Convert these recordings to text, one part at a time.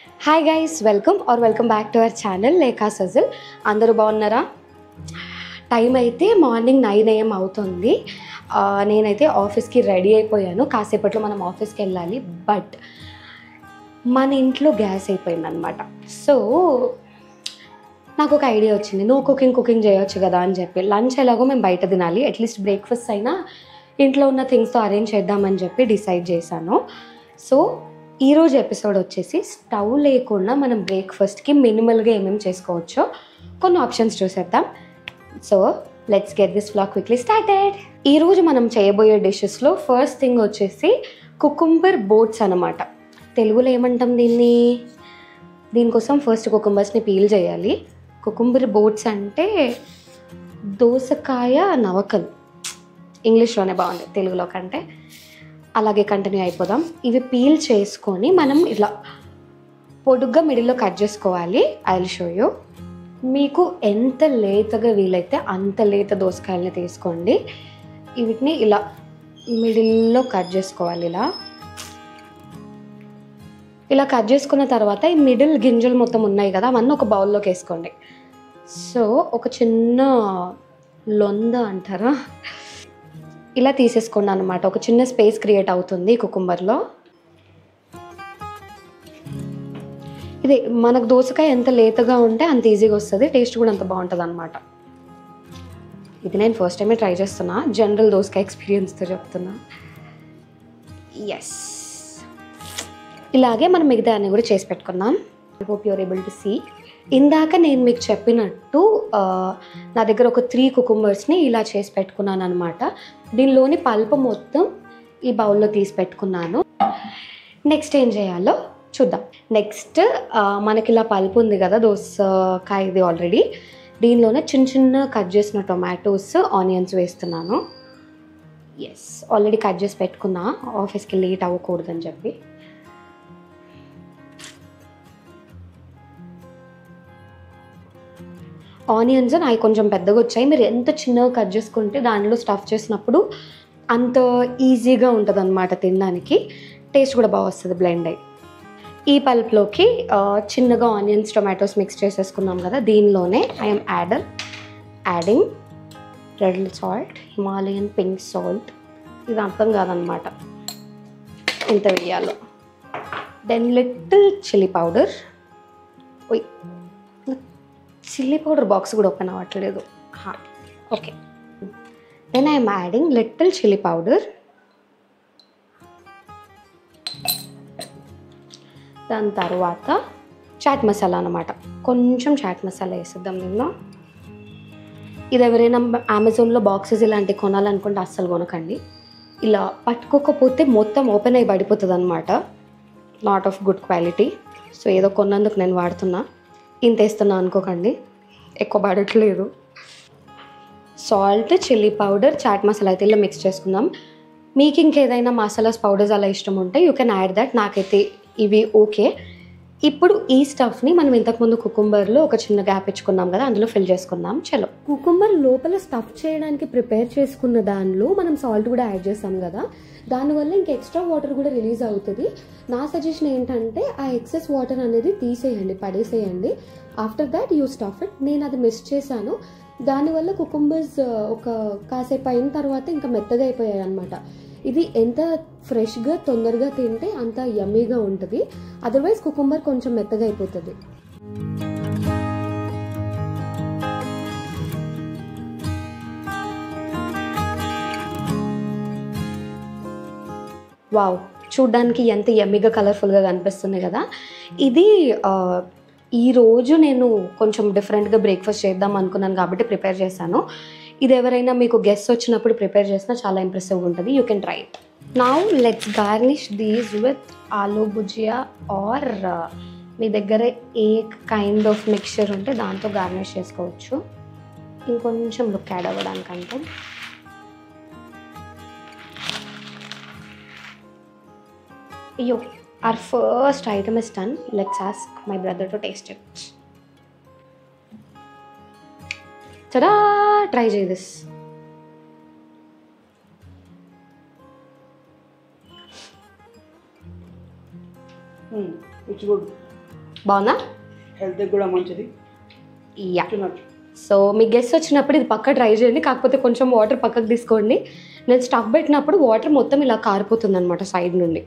Hi guys, welcome back to our channel Lekha Sajil. అందరూ బాగున్నారా? Time అయితే మార్నింగ్ 9 AM అవుతుంది. నేనైతే ఆఫీస్కి రెడీ అయిపోయాను. కాసేపట్లో మనం ఆఫీస్కి వెళ్ళాలి. బట్ మన ఇంట్లో గ్యాస్ అయిపోయిందనమాట. సో నాకు ఒక ఐడియా వచ్చింది, నువ్వు కుకింగ్ చేయొచ్చు కదా అని చెప్పి. లంచ్ ఎలాగో మేము బయట తినాలి, అట్లీస్ట్ బ్రేక్ఫాస్ట్ అయినా ఇంట్లో ఉన్న థింగ్స్తో అరేంజ్ చేద్దామని చెప్పి డిసైడ్ చేశాను. సో ఈరోజు ఎపిసోడ్ వచ్చేసి స్టవ్ లేకుండా మనం బ్రేక్ఫాస్ట్కి మినిమల్గా ఏమేమి చేసుకోవచ్చో కొన్ని ఆప్షన్స్ చూసేద్దాం. So let's get this vlog quickly started. ఈరోజు మనం చేయబోయే డిషెస్లో ఫస్ట్ థింగ్ వచ్చేసి కుకుంబర్ బోట్స్ అనమాట. తెలుగులో ఏమంటాం దీనికోసం ఫస్ట్ కుకుంబర్స్ని పీల్ చేయాలి. కుకుంబర్ బోట్స్ అంటే దోసకాయ నవకలు, ఇంగ్లీష్లోనే బాగుంది తెలుగులో కంటే. అలాగే కంటిన్యూ అయిపోదాం. ఇవి పీల్ చేసుకొని మనం ఇట్లా పొడుగ్గా మిడిల్లో కట్ చేసుకోవాలి. I will show you. మీకు ఎంత లేతగా వీలైతే అంత లేత దోసకాయలని తీసుకోండి. వీటిని ఇలా మిడిల్లో కట్ చేసుకోవాలి. ఇలా కట్ చేసుకున్న తర్వాత ఈ మిడిల్ గింజలు మొత్తం ఉన్నాయి కదా, అవన్నీ ఒక బౌల్లోకి వేసుకోండి. సో ఒక చిన్న లొంద అంటారా, ఇలా తీసేసుకోండి అనమాట. ఒక చిన్న స్పేస్ క్రియేట్ అవుతుంది కుకుంబర్లో. ఇది మనకు దోసకాయ ఎంత లేతగా ఉంటే అంత ఈజీగా వస్తుంది, టేస్ట్ కూడా అంత బాగుంటుంది అనమాట. ఇది నేను ఫస్ట్ టైమే ట్రై చేస్తున్నా, జనరల్ దోసకాయ ఎక్స్పీరియన్స్తో చెప్తున్నా. ఎస్, ఇలాగే మనం మిగతా అన్నీ కూడా చేసి పెట్టుకుందాం. I hope you're able to see. ఇందాక నేను మీకు చెప్పినట్టు నా దగ్గర ఒక 3 కుకుంబర్స్ని ఇలా చేసి పెట్టుకున్నాను అనమాట. దీనిలోని పల్పు మొత్తం ఈ బౌల్లో తీసి పెట్టుకున్నాను. నెక్స్ట్ ఏం చేయాలో చూద్దాం. నెక్స్ట్ మనకి ఇలా పల్పు ఉంది కదా దోసకాయది ఆల్రెడీ, దీనిలోనే చిన్న చిన్న కట్ చేసిన టొమాటోస్, ఆనియన్స్ వేస్తున్నాను. ఎస్, ఆల్రెడీ కట్ చేసి పెట్టుకున్నా ఆఫీస్కి లేట్ అవ్వకూడదని చెప్పి. ఆనియన్స్ నాకు కొంచెం పెద్దగా వచ్చాయి. మీరు ఎంత చిన్నగా కట్ చేసుకుంటే దానిలో స్టఫ్ చేసినప్పుడు అంత ఈజీగా ఉంటుంది అనమాట తినడానికి. టేస్ట్ కూడా బాగా వస్తుంది బ్లెండ్ అయ్యి. ఈ పల్ప్లోకి చిన్నగా ఆనియన్స్, టొమాటోస్ మిక్స్ చేసేసుకున్నాం కదా, దీనిలోనే I'm adding red salt, Himalayan pink salt. ఇది అర్థం కాదనమాట ఇంత వేయాలో. Then little chilli powder. Chilli powder box కూడా ఓపెన్ అవ్వట్లేదు. Okay, then I'm adding little chilli powder. దాని తర్వాత చాట్ మసాలా అనమాట, కొంచెం చాట్ మసాలా వేసేద్దాం దీనిలో. ఇది ఎవరైనా అమెజాన్లో బాక్సెస్ ఇలాంటివి కొనాలనుకుంటే అస్సలు కొనకండి. ఇలా పట్టుకోకపోతే మొత్తం ఓపెన్ అయ్యి పడిపోతుంది అనమాట. Not of good quality. So ఏదో కొన్నందుకు నేను వాడుతున్నా, ఇంత వేస్తున్నా అనుకోకండి, ఎక్కువ పడట్లేదు. Salt, chilli powder, chaat masala అయితే ఇలా మిక్స్ చేసుకుందాం. మీకు ఇంకేదైనా మసాలాస్, పౌడర్స్ అలా ఇష్టం ఉంటే యూ కెన్ యాడ్ దట్. నాకైతే ఇవి ఓకే. ఇప్పుడు ఈ స్టఫ్ని మనం ఇంతకుముందు కుకుంబర్లో ఒక చిన్న గ్యాప్ ఇచ్చుకున్నాం కదా, అందులో ఫిల్ చేసుకుందాం. చలో, కుకుంబర్ లోపల స్టఫ్ చేయడానికి ప్రిపేర్ చేసుకున్న దానిలో మనం సాల్ట్ కూడా యాడ్ చేసాం కదా, దానివల్ల ఇంక ఎక్స్ట్రా వాటర్ కూడా రిలీజ్ అవుతుంది. నా సజెషన్ ఏంటంటే ఆ ఎక్సెస్ వాటర్ అనేది తీసేయండి, పడేసేయండి. After that you stuff it. నేను అది మిస్ చేశాను. దానివల్ల కుకుంబర్స్ ఒక కాసేపు అయిన తర్వాత ఇంకా మెత్తగా అయిపోయాయి అనమాట. ఇది ఎంత ఫ్రెష్గా తొందరగా తింటే అంత యమ్మీగా ఉంటుంది. అదర్వైజ్ కుకుంబర్ కొంచెం మెత్తగా అయిపోతుంది. వావ్, చూడ్డానికి ఎంత యమ్మీగా కలర్ఫుల్గా కనిపిస్తుంది కదా. ఇది ఈరోజు నేను కొంచెం డిఫరెంట్గా బ్రేక్ఫాస్ట్ చేద్దాం అనుకున్నాను కాబట్టి ప్రిపేర్ చేశాను. ఇది ఎవరైనా మీకు గెస్ట్ వచ్చినప్పుడు ప్రిపేర్ చేసినా చాలా ఇంప్రెసివ్గా ఉంటుంది. You can try it. Now let's garnish these with aloo bhujia or మీ దగ్గర ఏ కైండ్ ఆఫ్ మిక్చర్ ఉంటే దాంతో గార్నిష్ చేసుకోవచ్చు, ఇంకొంచెం లుక్ యాడ్ అవ్వడానికంటే. అయ్యో, our first item is done. Let's ask my brother to taste it. Ta-da! Try this. It's good. బాగుందా? Health కూడా మంచిది. యా. సో మీ గెస్ట్ వచ్చినప్పుడు ఇది పక్క ట్రై చేయండి, కాకపోతే కొంచెం వాటర్ పక్కకు తీసుకోండి. నేను స్టవ్ పెట్టినప్పుడు వాటర్ మొత్తం ఇలా కారిపోతుంది అనమాట సైడ్ నుండి.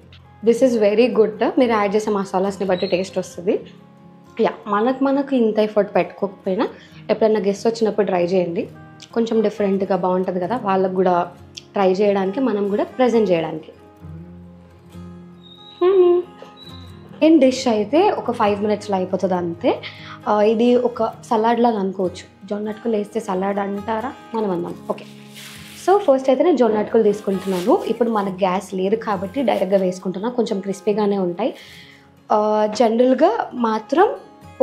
This is very good. మీరు యాడ్ చేసే మసాలాస్ని బట్టి టేస్ట్ వస్తుంది. యా, మనకు ఇంత ఎఫర్ట్ పెట్టుకోకపోయినా ఎప్పుడైనా గెస్ట్ వచ్చినప్పుడు ట్రై చేయండి. కొంచెం డిఫరెంట్గా బాగుంటుంది కదా, వాళ్ళకు కూడా ట్రై చేయడానికి, మనం కూడా ప్రజెంట్ చేయడానికి. డిష్ అయితే ఒక 5 minutesలో అయిపోతుంది అంతే. ఇది ఒక సలాడ్ లాగా అనుకోవచ్చు. జొన్న అటుకులు వేస్తే సలాడ్ అంటారా, మనం అందాం. ఓకే, సో ఫస్ట్ అయితే నేను జొన్న అటుకులు తీసుకుంటున్నాను. ఇప్పుడు మనకు గ్యాస్ లేదు కాబట్టి డైరెక్ట్గా వేసుకుంటున్నాను. కొంచెం క్రిస్పీగానే ఉంటాయి. జనరల్గా మాత్రం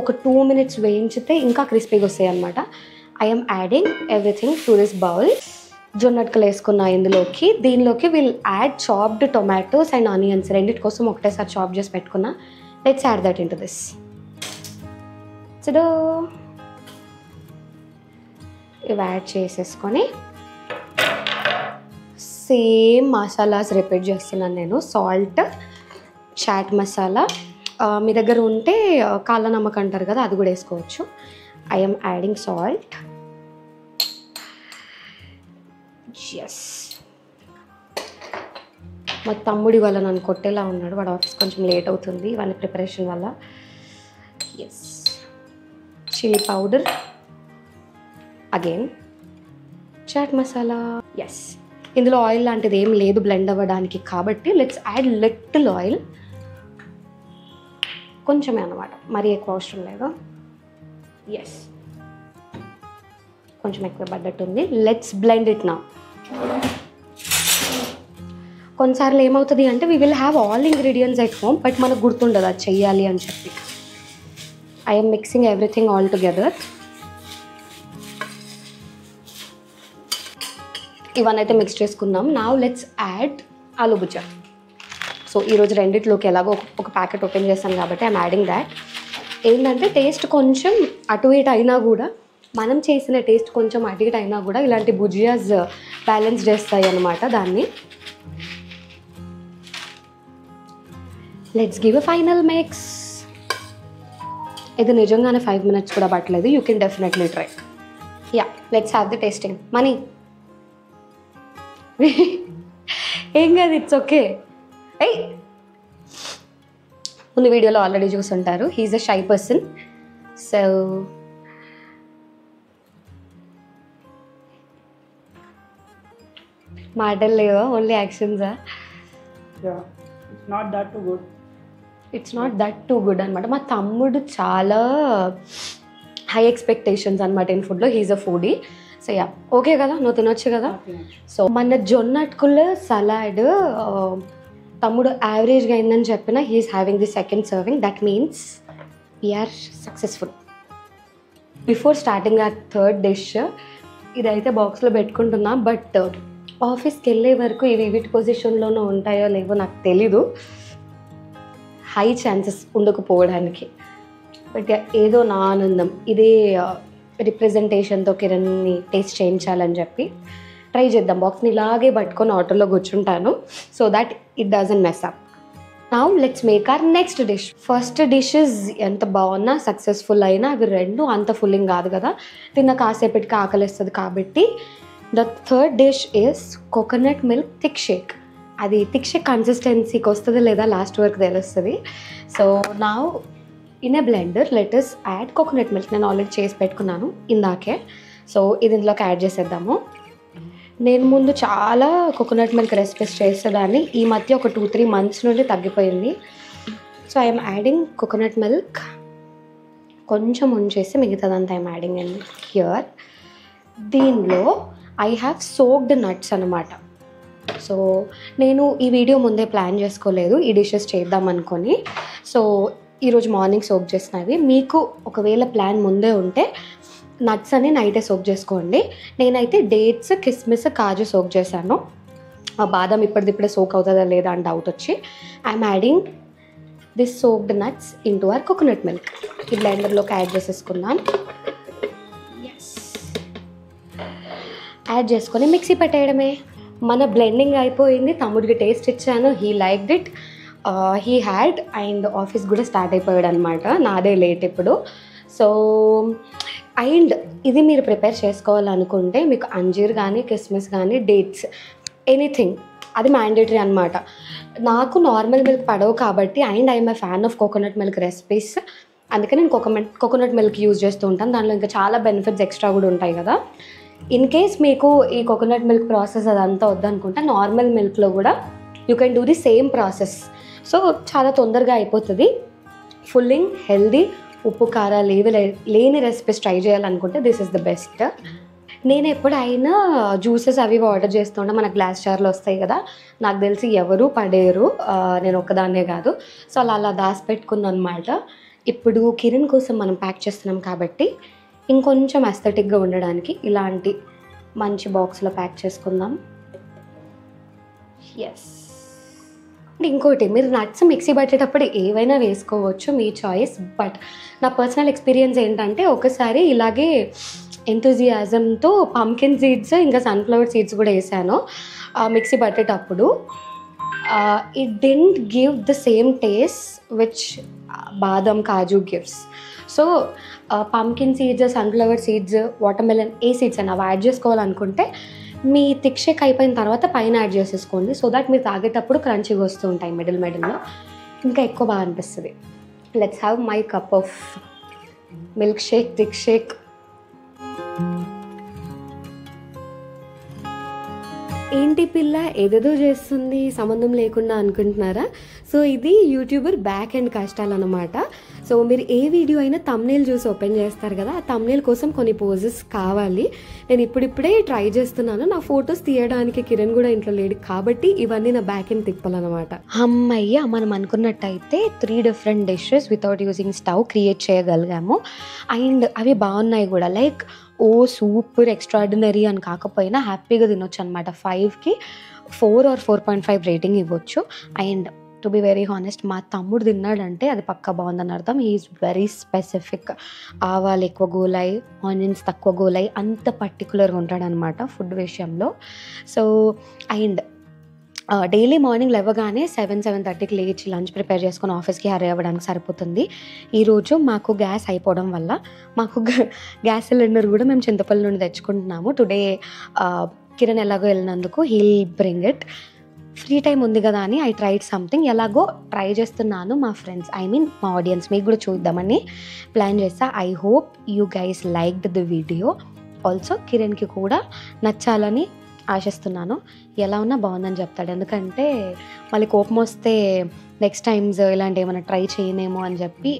ఒక 2 minutes వేయించితే ఇంకా క్రిస్పీగా వస్తాయి అనమాట. I'm adding everything to this bowl. జొన్న అటుకులు వేసుకున్న ఇందులోకి, దీనిలోకి will add chopped tomatoes and onions. రెండింటి కోసం ఒకటేసారి చాప్ చేసి పెట్టుకున్నా. Let's add that in to this. ఇవి యాడ్ చేసేసుకొని సేమ్ మసాలాస్ రిపీట్ చేస్తున్నాను నేను. సాల్ట్, చాట్ మసాలా, మీ దగ్గర ఉంటే కాళ్ళ నమ్మకం అంటారు కదా, అది కూడా వేసుకోవచ్చు. I'm adding salt. ఎస్, మా తమ్ముడి వల్ల నన్ను కొట్టేలా ఉన్నాడు. వాడు ఆఫీస్ కొంచెం లేట్ అవుతుంది ఇవన్నీ ప్రిపరేషన్ వల్ల. Yes, chilli powder, again chaat masala. Yes, ఇందులో ఆయిల్ లాంటిది ఏం లేదు బ్లెండ్ అవ్వడానికి కాబట్టి లెట్స్ యాడ్ లిటిల్ ఆయిల్. కొంచెమే అన్నమాట, మరీ ఎక్కువ అవసరం లేదు. ఎస్, కొంచెం ఎక్కువ పడ్డట్టుంది. Let's blend it now. కొన్నిసార్లు ఏమవుతుంది అంటే we will have all ingredients at home, but మనకు గుర్తుండదు అది చెయ్యాలి అని చెప్పి. I'm mixing everything all together. ఇవన్నీ అయితే మిక్స్ చేసుకుందాం. Now let's add aloo bhujia. So ఈరోజు రెండిట్లోకి ఎలాగో ఒక ప్యాకెట్ ఓపెన్ చేస్తాను కాబట్టి ఐఎమ్ యాడింగ్ దాట్. ఏంటంటే టేస్ట్ కొంచెం అటు ఇటు అయినా కూడా, మనం చేసిన టేస్ట్ కొంచెం అటు ఇటు అయినా కూడా ఇలాంటి భుజియాస్ బ్యాలెన్స్ చేస్తాయి అన్నమాట దాన్ని. Let's give a final mix. ఇది నిజంగానే 5 minutes కూడా పట్టలేదు. You can definitely try. Yeah, let's have the tasting. మనీ ఏం కాదు, ఇట్స్ ఓకే. ఏయ్, ముందు వీడియోలో ఆల్రెడీ చూసుంటారు. He's a shy person. So మాటలు లేవా, ఓన్లీ యాక్షన్సా? It's not that too good. It's not that too good అనమాట. మా తమ్ముడు చాలా హై ఎక్స్పెక్టేషన్స్ అనమాట ఇన్ ఫుడ్లో. He's a foodie. So yeah, okay కదా, నువ్వు తినొచ్చు కదా. సో మన జొన్న అటుకుల సలాడ్ తమ్ముడు యావరేజ్గా అయిందని చెప్పిన he's having the second serving. That means we're successful. Before starting ఆ థర్డ్ డిష్ ఇదైతే బాక్స్లో పెట్టుకుంటున్నా, బట్ ఆఫీస్కి వెళ్ళే వరకు ఇవి వీటి పొజిషన్లోనూ ఉంటాయో లేవో నాకు తెలీదు. High chances ఉండకపోవడానికి. బట్ ఏదో నా ఆనందం, ఇదే రిప్రజెంటేషన్తో కిరణ్ని టేస్ట్ చేయించాలని చెప్పి ట్రై చేద్దాం. బాక్స్ని ఇలాగే పట్టుకొని ఆటోలో కూర్చుంటాను, so that it doesn't mess up. Now let's make our next dish. First dishes ఎంత బాగున్నా, సక్సెస్ఫుల్ అయినా, అవి రెండు అంత ఫుల్లింగ్ కాదు కదా, తిన్న కాసేపటికి ఆకలిస్తుంది కాబట్టి. The third dish is coconut milk thick shake. అది థిక్ షేక్ కన్సిస్టెన్సీకి వస్తుంది లేదా లాస్ట్ వరకు తెలుస్తుంది. So now in a blender let us add coconut milk. నేను ఆల్రెడీ చేసి పెట్టుకున్నాను ఇందాకే. సో ఇది ఇందులోకి యాడ్ చేసేద్దాము. నేను ముందు చాలా కోకోనట్ మిల్క్ రెసిపీస్ చేసేదాన్ని. ఈ మధ్య ఒక 2-3 months నుండి తగ్గిపోయింది. So I'm adding coconut milk. కొంచెం ఉంచేసి మిగతాదంతా ఐఎమ్ యాడింగ్ ఇన్ హియర్. దీనిలో ఐ హ్యావ్ సోక్డ్ నట్స్ అనమాట. సో నేను ఈ వీడియో ముందే ప్లాన్ చేసుకోలేదు ఈ డిషెస్ చేద్దాం అనుకొని. సో ఈరోజు మార్నింగ్ సోక్ చేసినవి. మీకు ఒకవేళ ప్లాన్ ముందే ఉంటే నట్స్ అని నైటే సోక్ చేసుకోండి. నేనైతే డేట్స్, కిస్మిస్, కాజు సోక్ చేశాను. ఆ బాదం ఇప్పటిదిప్పుడే సోక్ అవుతుందా లేదా అని డౌట్ వచ్చి I'm adding this soaked nuts in to our coconut milk. ఈ బ్లెండర్లోకి యాడ్ చేసేసుకుందాం. ఎస్, యాడ్ చేసుకొని మిక్సీ పెట్టేయడమే. మన బ్లెండింగ్ అయిపోయింది. తమ్ముడికి టేస్ట్ ఇచ్చాను, he liked it. He had and office కూడా స్టార్ట్ అయిపోయాడు అనమాట. నాదే లేట్ ఇప్పుడు. సో అండ్ ఇది మీరు ప్రిపేర్ చేసుకోవాలనుకుంటే మీకు అంజీర్ కానీ కిస్మిస్ కానీ డేట్స్ ఎనీథింగ్ అది మ్యాండేటరీ అనమాట. నాకు నార్మల్ మిల్క్ పడవు కాబట్టి and I'm a fan of coconut milk recipes. అందుకే నేను కోకోనట్ మిల్క్ యూజ్ చేస్తూ ఉంటాను. దాంట్లో ఇంకా చాలా బెనిఫిట్స్ ఎక్స్ట్రా కూడా ఉంటాయి కదా. ఇన్ కేస్ మీకు ఈ కోకోనట్ మిల్క్ ప్రాసెస్ అదంతా వద్దనుకుంటే నార్మల్ మిల్క్లో కూడా you can do the same process. So చాలా తొందరగా అయిపోతుంది. ఫుల్లింగ్ హెల్దీ ఉప్పు కారాలు ఏవి లేని రెసిపీస్ ట్రై చేయాలనుకుంటే దిస్ ఇస్ ద బెస్ట్. నేను ఎప్పుడైనా జ్యూసెస్ అవి ఆర్డర్ చేస్తుంటే మన గ్లాస్ జార్లో వస్తాయి కదా, నాకు తెలిసి ఎవరు పడేరు, నేను ఒక్కదాన్నే కాదు. సో అలా దాచిపెట్టుకున్నాను అనమాట. ఇప్పుడు కిరణ్ కోసం మనం ప్యాక్ చేస్తున్నాం కాబట్టి ఇంకొంచెం అస్థెటిక్గా ఉండడానికి ఇలాంటి మంచి బాక్స్లో ప్యాక్ చేసుకుందాం. ఎస్. ఇంకోటి, మీరు నట్స్ మిక్సీ పట్టేటప్పుడు ఏవైనా వేసుకోవచ్చు, మీ చాయిస్. బట్ నా పర్సనల్ ఎక్స్పీరియన్స్ ఏంటంటే ఒకసారి ఇలాగే ఎంతూజియాజంతో పంకిన్ సీడ్స్ ఇంకా సన్ఫ్లవర్ సీడ్స్ కూడా వేసాను మిక్సీ పట్టేటప్పుడు. It didn't give the same taste which badam kaju gives. So pumpkin seeds, sunflower seeds, watermelon ఏ సీడ్స్ అయినా అవి యాడ్ చేసుకోవాలనుకుంటే మీ థిక్ షేక్ అయిపోయిన తర్వాత పైన యాడ్ చేసేసుకోండి. సో దట్ మీరు తాగేటప్పుడు క్రంచీగా వస్తూ ఉంటాయి మిడిల్లో, ఇంకా ఎక్కువ బాగా అనిపిస్తుంది. Let's have my cup of milk shake, thick shake. ఏంటి పిల్ల ఏదేదో చేస్తుంది సంబంధం లేకుండా అనుకుంటున్నారా? సో ఇది యూట్యూబర్ బ్యాక్ అండ్ కష్టాలు అనమాట. సో మీరు ఏ వీడియో అయినా తమ్నేల్ చూసి ఓపెన్ చేస్తారు కదా, ఆ తమ్నేల్ కోసం కొన్ని పోజెస్ కావాలి. నేను ఇప్పుడిప్పుడే ట్రై చేస్తున్నాను. నా ఫొటోస్ తీయడానికి కిరణ్ కూడా ఇంట్లో లేడు కాబట్టి ఇవన్నీ నా బ్యాక్ అండ్ తిప్పాలన్నమాట. అమ్మయ్య, మనం అనుకున్నట్టయితే 3 different dishes without using stove create చేయగలిగాము. అండ్ అవి బాగున్నాయి కూడా. లైక్ ఓ సూపర్ ఎక్స్ట్రాడినరీ అని కాకపోయినా హ్యాపీగా తినొచ్చు అనమాట. 5కి 4 or 4.5 రేటింగ్ ఇవ్వచ్చు. And to be very honest, మా తమ్ముడు తిన్నాడంటే అది పక్కా బాగుందని అర్థం. He's very specific. ఆవాలు ఎక్కువ గోలాయి, ఆనియన్స్ తక్కువ గోలాయి, అంత పర్టికులర్గా ఉంటాడనమాట ఫుడ్ విషయంలో. సో అండ్ డైలీ మార్నింగ్ లేవగానే 7-7:30కి లేచి లంచ్ ప్రిపేర్ చేసుకొని ఆఫీస్కి హరీ అవ్వడానికి సరిపోతుంది. ఈరోజు మాకు గ్యాస్ అయిపోవడం వల్ల మాకు గ్యాస్ సిలిండర్ కూడా మేము చింతపల్లి నుండి తెచ్చుకుంటున్నాము. టుడే కిరణ్ ఎలాగో వెళ్ళినందుకు he'll bring it. Free time ఉంది కదా అని ఐ ట్రైడ్ సంథింగ్. ఎలాగో ట్రై చేస్తున్నాను. మా ఫ్రెండ్స్, ఐ మీన్ మా ఆడియన్స్ మీకు కూడా చూద్దామని ప్లాన్ చేస్తా. I hope you guys liked the video. Also కిరణ్కి కూడా నచ్చాలని ఆశిస్తున్నాను. ఎలా ఉన్నా బాగుందని చెప్తాడు. ఎందుకంటే మళ్ళీ కోపం వస్తే నెక్స్ట్ టైమ్స్ ఇలాంటి ఏమైనా ట్రై చేయనేమో అని చెప్పి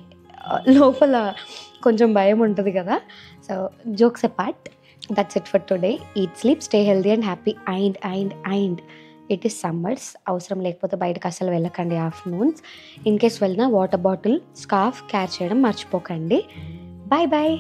లోపల కొంచెం భయం ఉంటుంది కదా. So jokes apart, that's it for today. Eat, sleep, stay healthy and happy. And it is summers. అవసరం లేకపోతే బయటకు అసలు వెళ్ళకండి ఆఫ్టర్నూన్స్. ఇన్ కేస్ వెళ్ళినా వాటర్ బాటిల్, స్కార్ఫ్ క్యారీ చేయడం మర్చిపోకండి. Bye bye.